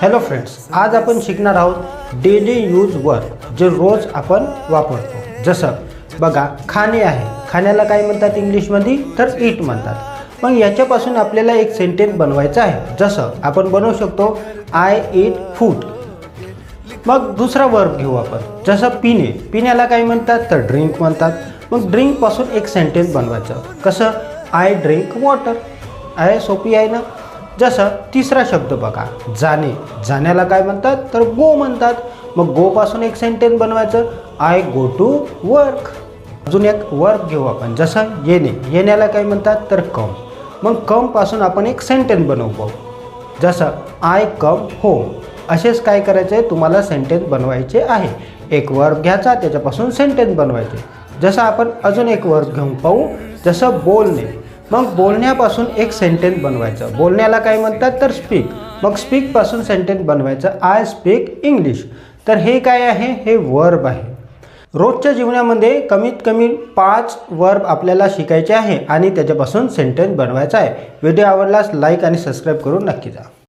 Hello friends, आज आपण शिकणार आहोत डेली यूज वर्ड जे रोज आपण वापरतो। जसं बघा, खाणे आहे, खाण्याला काय म्हणतात इंग्लिशमध्ये तर ईट म्हणतात। मग याच्यापासून आपल्याला एक सेंटेन्स बनवायचं आहे। जसं आपण बनवू शकतो आय ईट फूड। मग दुसरा वर्ब घेऊ आपण, जसं पिणे, पिण्याला काय म्हणतात तर ड्रिंक म्हणतात। मग ड्रिंक पासून एक सेंटेन्स बनवायचं। कसं आय ड्रिंक वॉटर। आहे, सोपी आहे ना। जसं तिसरा शब्द बघा, जाणे, जाण्याला काय म्हणतात तर गो म्हणतात। मग गो पासून एक सेंटेन्स बनवायचं, आय गो टू वर्क। अजून एक वर्ब घेऊ आपण, जसं येणे, येण्याला काय म्हणतात तर कम। मग कम पासून आपण एक सेंटेन्स बनवू, जसं आय कम होम। असेच काय करायचे, तुम्हाला सेंटेन्स बनवायचे आहे। एक वर्ब घ्यायचा, त्याच्यापासून सेंटेन्स बनवायचे। जसं आपण अजून एक वर्ब घेऊन पाहू, जसं बोलणे। मग बोलण्यापासून एक सेंटेन्स बनवायचं। बोलण्याला काय म्हणतात तर स्पीक। मग स्पीक पासून सेंटेन्स बनवायचं, आय स्पीक इंग्लिश। तर हे काय आहे, हे वर्ब आहे। रोजच्या जीवनामध्ये कमीत कमी 5 वर्ब आपल्याला शिकायचे आहे आणि त्याच्यापासून सेंटेन्स बनवायचा आहे। व्हिडिओ आवडल्यास लाईक आणि सबस्क्राईब करून नक्की जा।